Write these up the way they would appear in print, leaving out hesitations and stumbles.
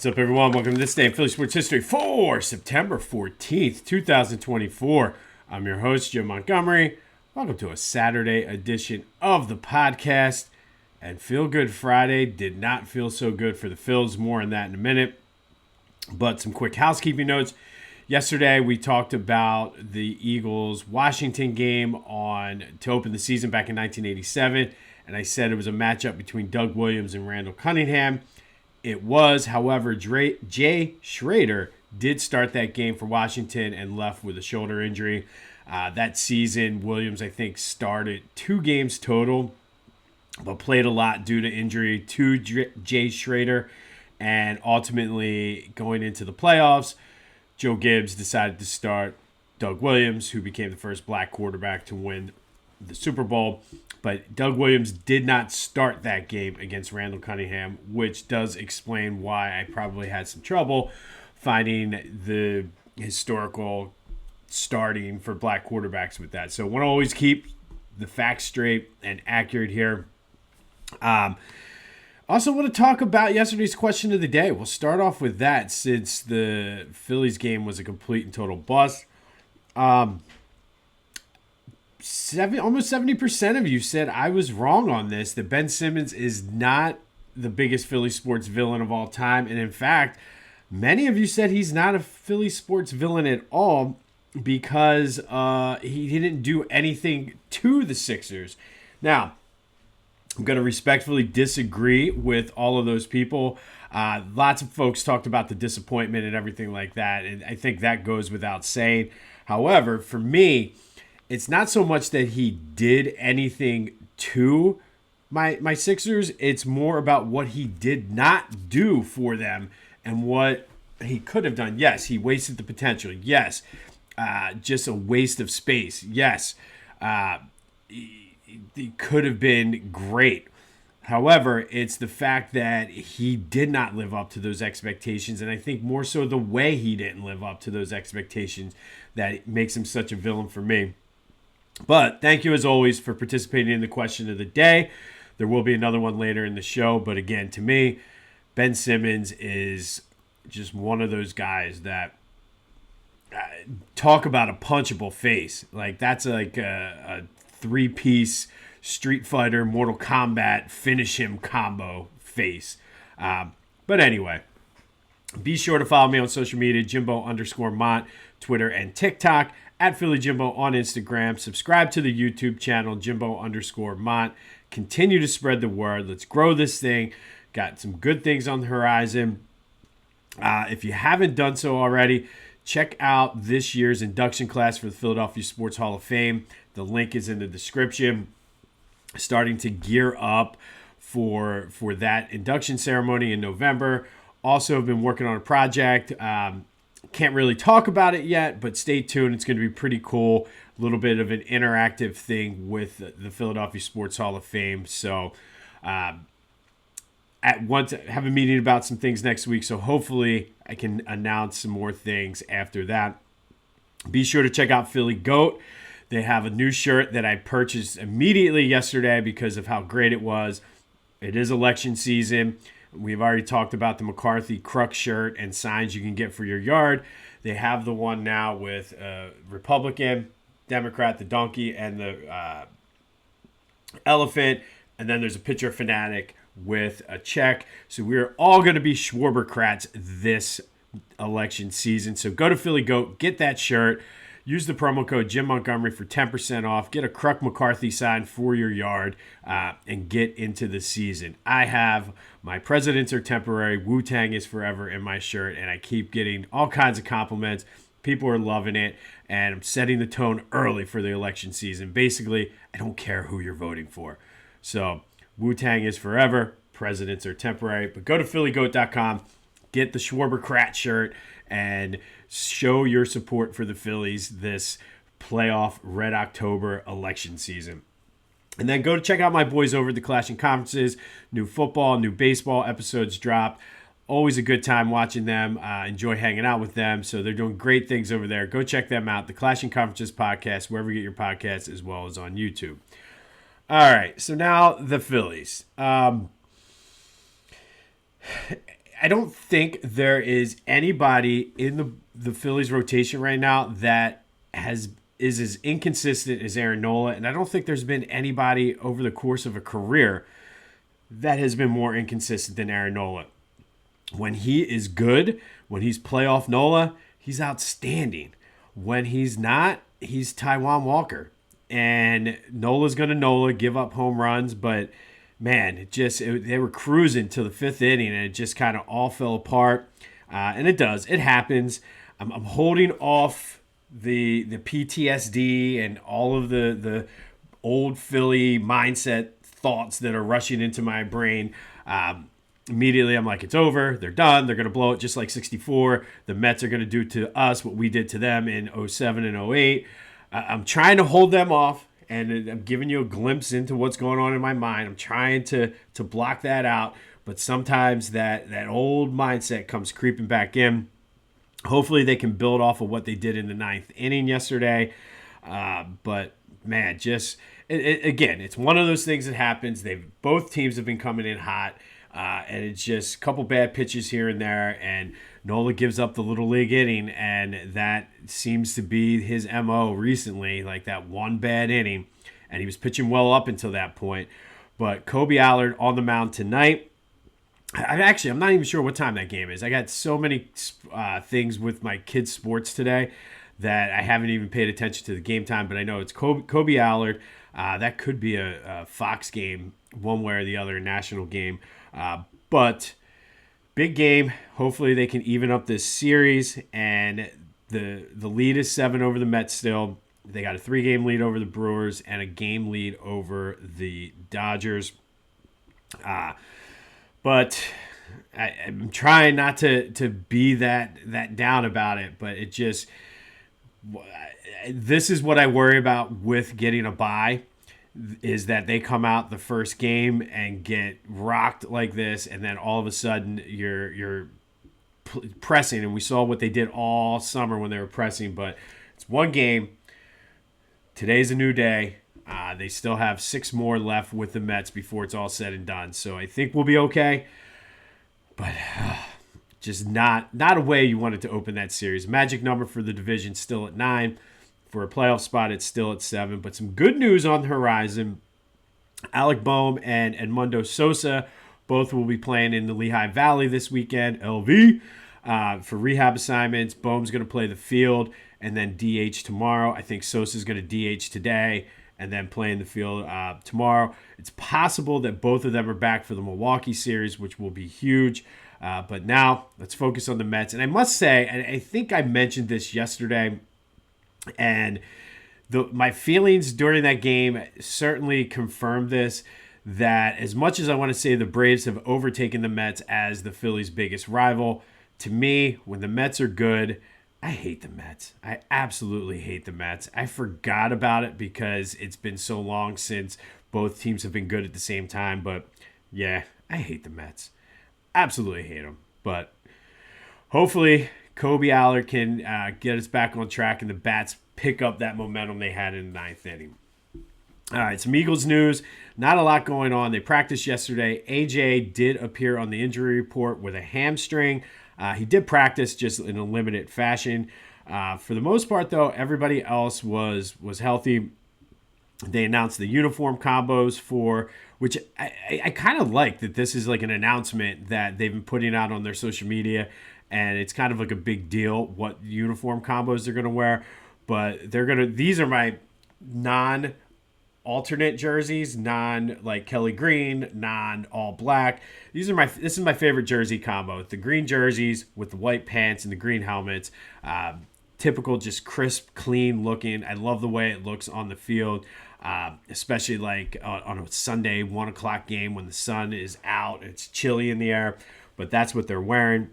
What's up, everyone? Welcome to this day in Philly sports history for September 14th, 2024. I'm your host, Jim Montgomery. Welcome to a Saturday edition of the podcast. And Feel Good Friday did not feel so good for the Phils. More on that in a minute. But some quick housekeeping notes. Yesterday, we talked about the Eagles-Washington game to open the season back in 1987. And I said it was a matchup between Doug Williams and Randall Cunningham. It was, however, Jay Schroeder did start that game for Washington and left with a shoulder injury. That season, Williams, I think, started 2 games total, but played a lot due to injury to Jay Schroeder. And ultimately, going into the playoffs, Joe Gibbs decided to start Doug Williams, who became the first black quarterback to win the Super Bowl. But Doug Williams did not start that game against Randall Cunningham, which does explain why I probably had some trouble finding the historical starting for black quarterbacks with that. So I want to always keep the facts straight and accurate here. Also want to talk about yesterday's question of the day. We'll start off with that since the Phillies game was a complete and total bust. Almost 70% of you said I was wrong on this, that Ben Simmons is not the biggest Philly sports villain of all time. And in fact, many of you said he's not a Philly sports villain at all because he didn't do anything to the Sixers. Now, I'm going to respectfully disagree with all of those people. Lots of folks talked about the disappointment and everything like that, and I think that goes without saying. However, for me, it's not so much that he did anything to my Sixers. It's more about what he did not do for them and what he could have done. Yes, he wasted the potential. Yes, just a waste of space. Yes, he could have been great. However, it's the fact that he did not live up to those expectations, and I think more so the way he didn't live up to those expectations that makes him such a villain for me. But thank you, as always, for participating in the question of the day. There will be another one later in the show. But again, to me, Ben Simmons is just one of those guys that talk about a punchable face. Like, that's like a 3-piece Street Fighter, Mortal Kombat, finish him combo face. But anyway, be sure to follow me on social media, Jimbo_Mont, Twitter and TikTok. At Philly Jimbo on Instagram. Subscribe to the YouTube channel, Jimbo_Mont. Continue to spread the word. Let's grow this thing. Got some good things on the horizon. If you haven't done so already, check out this year's induction class for the Philadelphia Sports Hall of Fame. The link is in the description. Starting to gear up for that induction ceremony in November. Also, have been working on a project. Can't really talk about it yet, but stay tuned. It's going to be pretty cool. A little bit of an interactive thing with the Philadelphia Sports Hall of Fame. So have a meeting about some things next week. So hopefully I can announce some more things after that. Be sure to check out Philly Goat. They have a new shirt that I purchased immediately yesterday because of how great it was. It is election season. We've already talked about the McCarthy Crux shirt and signs you can get for your yard. They have the one now with Republican, Democrat, the donkey, and the elephant. And then there's a picture of Fanatic with a check. So we're all going to be Schwarbercrats this election season. So go to Philly Goat, get that shirt. Use the promo code Jim Montgomery for 10% off. Get a Crux McCarthy sign for your yard and get into the season. I have my presidents are temporary, Wu-Tang is forever in my shirt, and I keep getting all kinds of compliments. People are loving it, and I'm setting the tone early for the election season. Basically, I don't care who you're voting for. So Wu-Tang is forever, presidents are temporary. But go to phillygoat.com, get the Schwarbercrat shirt, and show your support for the Phillies this playoff Red October election season. And then go to check out my boys over at the Clashing Conferences. New football, new baseball episodes dropped. Always a good time watching them. Enjoy hanging out with them. So they're doing great things over there. Go check them out. The Clashing Conferences podcast, wherever you get your podcasts, as well as on YouTube. All right, so now the Phillies. I don't think there is anybody in the Phillies rotation right now that is as inconsistent as Aaron Nola, and I don't think there's been anybody over the course of a career that has been more inconsistent than Aaron Nola. When he is good, when he's playoff Nola, he's outstanding. When he's not, he's Taijuan Walker. And Nola's going to Nola, give up home runs, but man, they were cruising to the fifth inning, and it just kind of all fell apart. And it does. It happens. I'm holding off the PTSD and all of the old Philly mindset thoughts that are rushing into my brain. Immediately, I'm like, it's over. They're done. They're going to blow it just like 64. The Mets are going to do to us what we did to them in 07 and 08. I'm trying to hold them off, and I'm giving you a glimpse into what's going on in my mind. I'm trying to block that out, but sometimes that old mindset comes creeping back in. Hopefully they can build off of what they did in the ninth inning yesterday. But, man, again, it's one of those things that happens. Both teams have been coming in hot, and it's just a couple bad pitches here and there, and Nola gives up the little league inning, and that seems to be his MO recently, like that one bad inning, and he was pitching well up until that point. But Kobe Allard on the mound tonight. I'm not even sure what time that game is. I got so many things with my kids' sports today that I haven't even paid attention to the game time, but I know it's Kobe Allard. That could be a Fox game, one way or the other, a national game. But big game. Hopefully they can even up this series, and the lead is 7 over the Mets still. They got a 3-game lead over the Brewers and a game lead over the Dodgers. But I'm trying not to be that down about it, but this is what I worry about with getting a bye, is that they come out the first game and get rocked like this, and then all of a sudden you're pressing, and we saw what they did all summer when they were pressing, but it's one game. Today's a new day. They still have 6 more left with the Mets before it's all said and done. So I think we'll be okay. But just not a way you wanted to open that series. Magic number for the division still at 9. For a playoff spot, it's still at 7. But some good news on the horizon. Alec Boehm and Edmundo Sosa both will be playing in the Lehigh Valley this weekend, LV, for rehab assignments. Boehm's going to play the field and then DH tomorrow. I think Sosa's going to DH today and then play in the field tomorrow. It's possible that both of them are back for the Milwaukee series, which will be huge. But now let's focus on the Mets. And I must say, and I think I mentioned this yesterday, and my feelings during that game certainly confirmed this, that as much as I want to say the Braves have overtaken the Mets as the Phillies' biggest rival, to me, when the Mets are good, I hate the Mets. I absolutely hate the Mets. I forgot about it because it's been so long since both teams have been good at the same time. But, yeah, I hate the Mets. Absolutely hate them. But hopefully Kobe Allard can get us back on track and the Bats pick up that momentum they had in the 9th inning. All right, some Eagles news. Not a lot going on. They practiced yesterday. AJ did appear on the injury report with a hamstring. He did practice just in a limited fashion. For the most part, though, everybody else was healthy. They announced the uniform combos which I kind of like that this is like an announcement that they've been putting out on their social media, and it's kind of like a big deal what uniform combos they're going to wear. But these are my non-alternate jerseys, like Kelly Green, non-all black. This is my favorite jersey combo. The green jerseys with the white pants and the green helmets. Typical, just crisp, clean looking. I love the way it looks on the field, especially like on a Sunday 1 o'clock game when the sun is out. It's chilly in the air, but that's what they're wearing.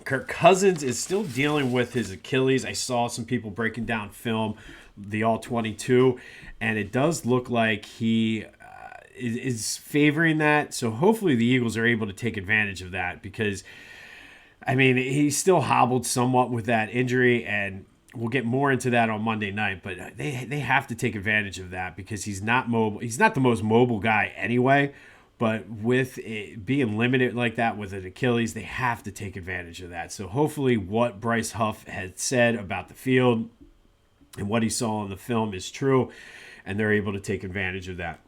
Kirk Cousins is still dealing with his Achilles. I saw some people breaking down film, the All-22, and it does look like he is favoring that. So hopefully the Eagles are able to take advantage of that because, I mean, he's still hobbled somewhat with that injury, and we'll get more into that on Monday night. But they have to take advantage of that because he's not mobile. He's not the most mobile guy anyway, But with it being limited like that with an Achilles, they have to take advantage of that. So hopefully what Bryce Huff had said about the field and what he saw in the film is true, and they're able to take advantage of that.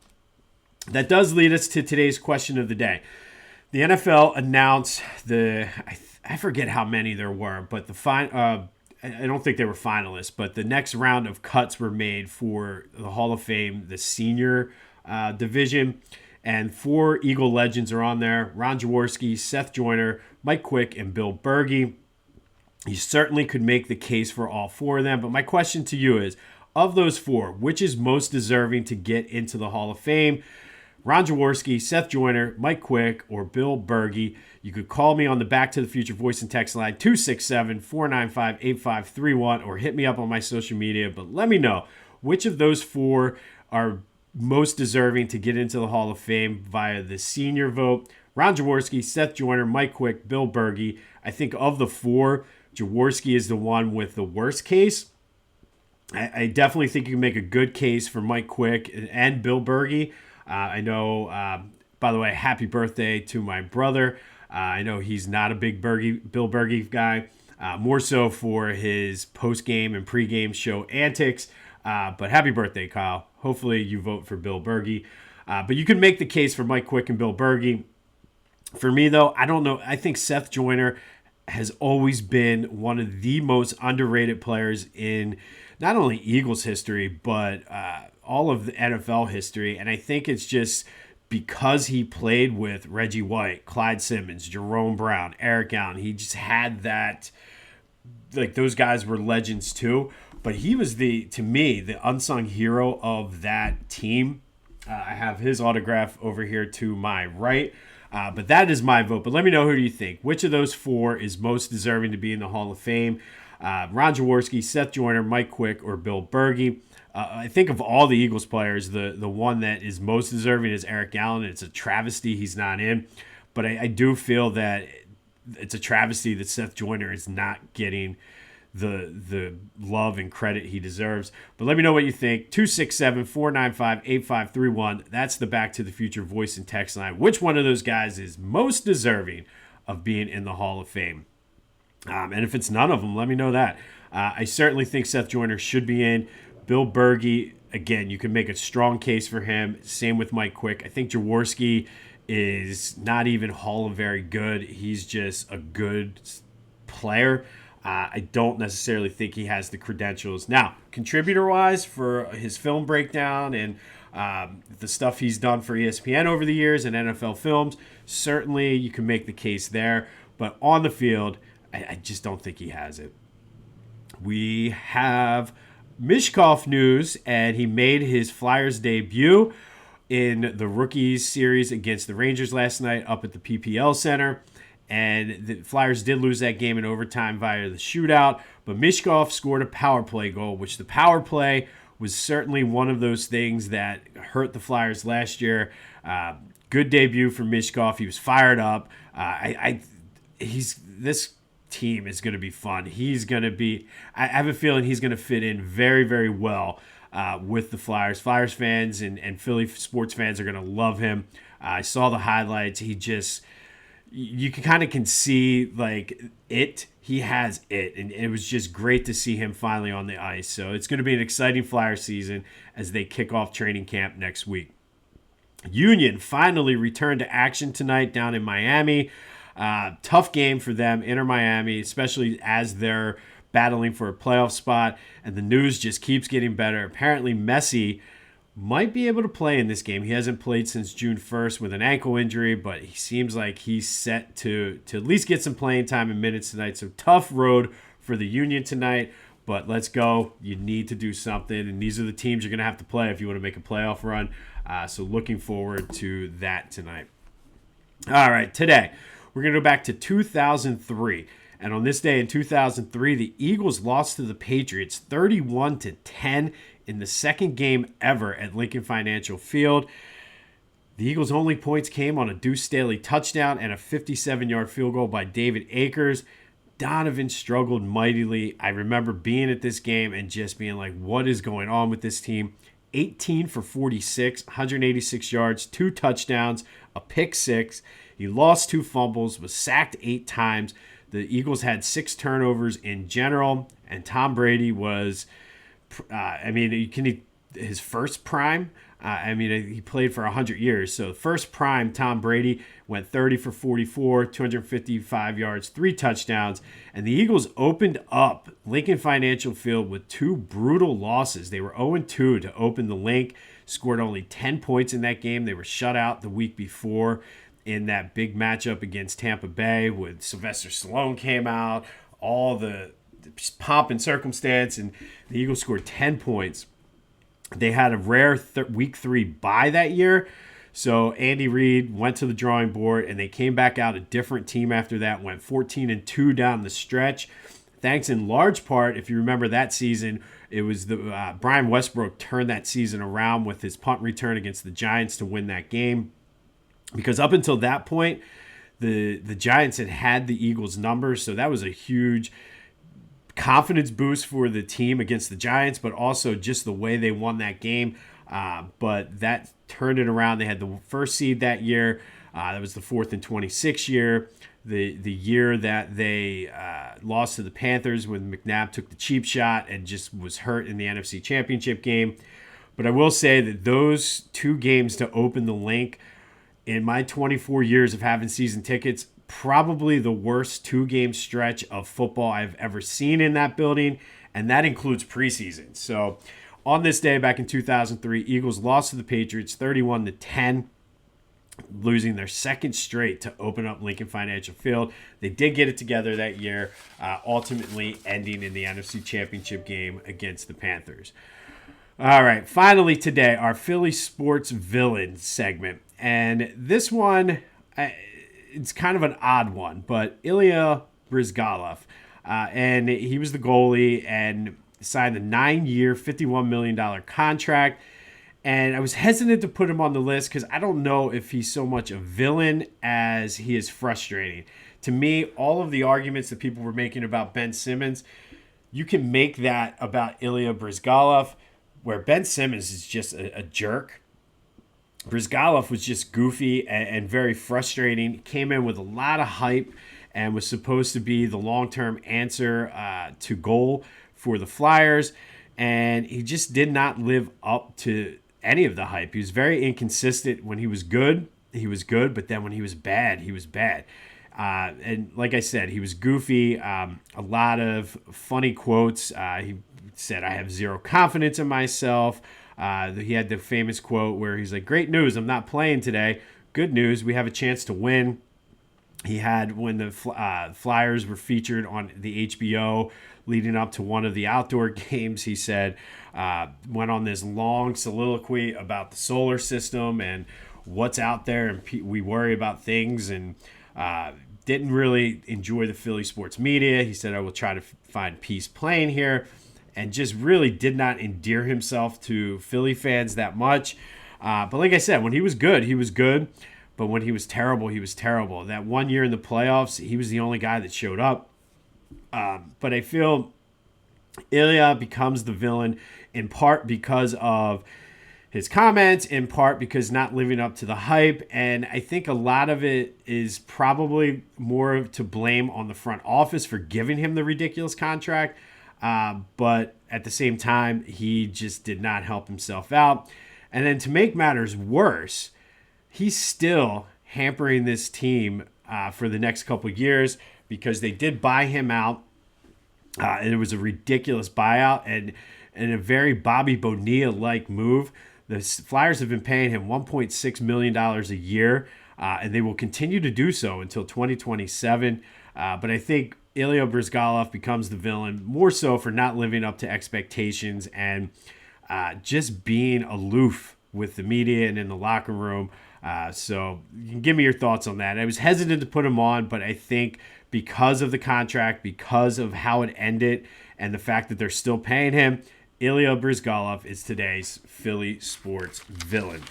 That does lead us to today's question of the day. The NFL announced I forget how many there were, but I don't think they were finalists, but the next round of cuts were made for the Hall of Fame, the senior division, and 4 Eagle legends are on there: Ron Jaworski, Seth Joyner, Mike Quick, and Bill Bergey. You certainly could make the case for all 4 of them, but my question to you is, of those 4, which is most deserving to get into the Hall of Fame? Ron Jaworski, Seth Joyner, Mike Quick, or Bill Bergey? You could call me on the Back to the Future voice and text line 267-495-8531, or hit me up on my social media. But let me know which of those 4 are most deserving to get into the Hall of Fame via the senior vote. Ron Jaworski, Seth Joyner, Mike Quick, Bill Bergey. I think of the 4, Jaworski is the one with the worst case. I definitely think you can make a good case for Mike Quick and Bill Bergey. I know, by the way, happy birthday to my brother. I know he's not a big Bill Bergey guy, more so for his post-game and pre-game show antics. But happy birthday, Kyle. Hopefully you vote for Bill Bergey. But you can make the case for Mike Quick and Bill Bergey. For me, though, I don't know. I think Seth Joyner has always been one of the most underrated players in not only Eagles history, but all of the NFL history. And I think it's just because he played with Reggie White, Clyde Simmons, Jerome Brown, Eric Allen. He just had that, like, those guys were legends too. But he was to me, the unsung hero of that team. I have his autograph over here to my right. But that is my vote. But let me know, who do you think? Which of those 4 is most deserving to be in the Hall of Fame? Ron Jaworski, Seth Joyner, Mike Quick, or Bill Bergey? I think of all the Eagles players, the one that is most deserving is Eric Allen. It's a travesty he's not in. But I do feel that it's a travesty that Seth Joyner is not getting the love and credit he deserves. But let me know what you think. 267-495-8531. That's the Back to the Future voice and text line. Which one of those guys is most deserving of being in the Hall of Fame? And if it's none of them, let me know that. I certainly think Seth Joyner should be in. Bill Bergey, again, you can make a strong case for him. Same with Mike Quick. I think Jaworski is not even Hall of very good. He's just a good player. I don't necessarily think he has the credentials. Now, contributor-wise, for his film breakdown and the stuff he's done for ESPN over the years and NFL Films, certainly you can make the case there. But on the field, I just don't think he has it. We have Michkov news, and he made his Flyers debut in the Rookies series against the Rangers last night up at the PPL Center. And the Flyers did lose that game in overtime via the shootout. But Michkov scored a power play goal, which the power play was certainly one of those things that hurt the Flyers last year. Good debut for Michkov. He was fired up. This team is going to be fun. He's going to be. I have a feeling he's going to fit in very, very well with the Flyers. Flyers fans and Philly sports fans are going to love him. I saw the highlights. You can see like it. He has it, and it was just great to see him finally on the ice. So it's going to be an exciting Flyer season as they kick off training camp next week. Union finally returned to action tonight down in Miami. Tough game for them, Inter Miami, especially as they're battling for a playoff spot, and the news just keeps getting better. Apparently, Messi might be able to play in this game. He hasn't played since June 1st with an ankle injury, but he seems like he's set to at least get some playing time and minutes tonight. So tough road for the Union tonight, but let's go. You need to do something, and these are the teams you're going to have to play if you want to make a playoff run. So looking forward to that tonight. All right, today we're going to go back to 2003. And on this day in 2003, the Eagles lost to the Patriots 31-10 in the second game ever at Lincoln Financial Field. The Eagles' only points came on a Deuce Staley touchdown and a 57-yard field goal by David Akers. Donovan struggled mightily. I remember being at this game and just being like, what is going on with this team? 18 for 46, 186 yards, 2 touchdowns, a pick 6. He lost 2 fumbles, was sacked 8 times. The Eagles had 6 turnovers in general, and Tom Brady was, his first prime. He played for 100 years. So first prime, Tom Brady went 30 for 44, 255 yards, 3 touchdowns. And the Eagles opened up Lincoln Financial Field with 2 brutal losses. They were 0-2 to open the Linc, scored only 10 points in that game. They were shut out the week before in that big matchup against Tampa Bay with Sylvester Stallone came out, all the pomp and circumstance, and the Eagles scored 10 points. They had a rare week 3 bye that year. So Andy Reid went to the drawing board, and they came back out a different team after that, went 14-2 down the stretch. Thanks in large part, if you remember that season, it was the Brian Westbrook turned that season around with his punt return against the Giants to win that game. Because up until that point, the Giants had the Eagles' numbers, so that was a huge confidence boost for the team against the Giants, but also just the way they won that game. But that turned it around. They had the first seed that year. That was the 4th and 26 year. The year that they lost to the Panthers when McNabb took the cheap shot and just was hurt in the NFC Championship game. But I will say that those 2 games to open the Linc, in my 24 years of having season tickets, probably the worst 2-game stretch of football I've ever seen in that building, and that includes preseason. So on this day back in 2003, Eagles lost to the Patriots 31-10, losing their second straight to open up Lincoln Financial Field. They did get it together that year, ultimately ending in the NFC Championship game against the Panthers. All right, finally today, our Philly Sports Villain segment. And this one, it's kind of an odd one, but Ilya Bryzgalov, and he was the goalie and signed a 9-year, $51 million contract. And I was hesitant to put him on the list because I don't know if he's so much a villain as he is frustrating. To me, all of the arguments that people were making about Ben Simmons, you can make that about Ilya Bryzgalov, where Ben Simmons is just a jerk. Bryzgalov was just goofy and very frustrating. Came in with a lot of hype and was supposed to be the long-term answer to goal for the Flyers. And he just did not live up to any of the hype. He was very inconsistent. When he was good, but then when he was bad, he was bad. And like I said, he was goofy. A lot of funny quotes. He said, "I have zero confidence in myself." He had the famous quote where he's like, "Great news, I'm not playing today. Good news, we have a chance to win." He had, when the Flyers were featured on the HBO leading up to one of the outdoor games, he said, went on this long soliloquy about the solar system and what's out there, and we worry about things, and didn't really enjoy the Philly sports media. He said, "I will try to find peace playing here," and just really did not endear himself to Philly fans that much. But like I said, when he was good, he was good. But when he was terrible, he was terrible. That one year in the playoffs, he was the only guy that showed up. But I feel Ilya becomes the villain in part because of his comments, in part because not living up to the hype. And I think a lot of it is probably more to blame on the front office for giving him the ridiculous contract. But at the same time, he just did not help himself out. And then to make matters worse, he's still hampering this team for the next couple of years because they did buy him out. And it was a ridiculous buyout and a very Bobby Bonilla-like move. The Flyers have been paying him $1.6 million a year, and they will continue to do so until 2027. But I think Ilya Bryzgalov becomes the villain more so for not living up to expectations and just being aloof with the media and in the locker room. So you can give me your thoughts on that. I was hesitant to put him on, but I think because of the contract, because of how it ended, and the fact that they're still paying him, Ilya Bryzgalov is today's Philly sports villain.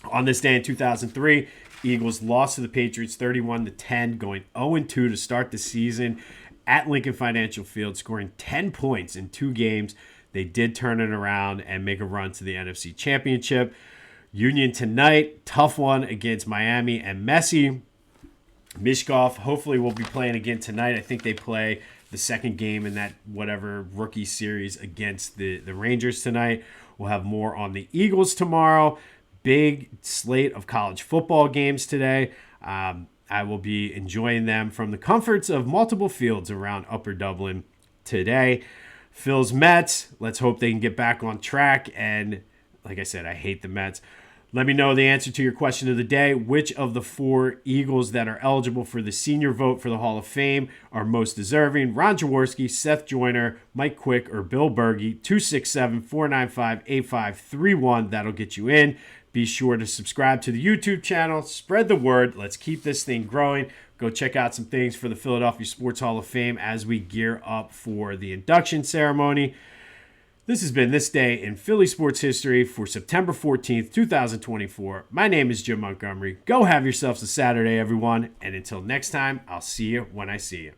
On this day in 2003, Eagles lost to the Patriots 31-10, going 0-2 to start the season at Lincoln Financial Field, scoring 10 points in 2 games They did turn it around and make a run to the NFC Championship. Union tonight, tough one against Miami and Messi. Michkov hopefully will be playing again tonight. I think they play the second game in that whatever rookie series against the Rangers tonight. We'll have more on the Eagles tomorrow. Big slate of college football games today. I will be enjoying them from the comforts of multiple fields around Upper Dublin today. Phil's Mets, let's hope they can get back on track. And like I said, I hate the Mets. Let me know the answer to your question of the day. Which of the 4 Eagles that are eligible for the senior vote for the Hall of Fame are most deserving? Ron Jaworski, Seth Joyner, Mike Quick, or Bill Bergey? 267-495-8531. That'll get you in. Be sure to subscribe to the YouTube channel. Spread the word. Let's keep this thing growing. Go check out some things for the Philadelphia Sports Hall of Fame as we gear up for the induction ceremony. This has been This Day in Philly Sports History for September 14th, 2024. My name is Jim Montgomery. Go have yourselves a Saturday, everyone. And until next time, I'll see you when I see you.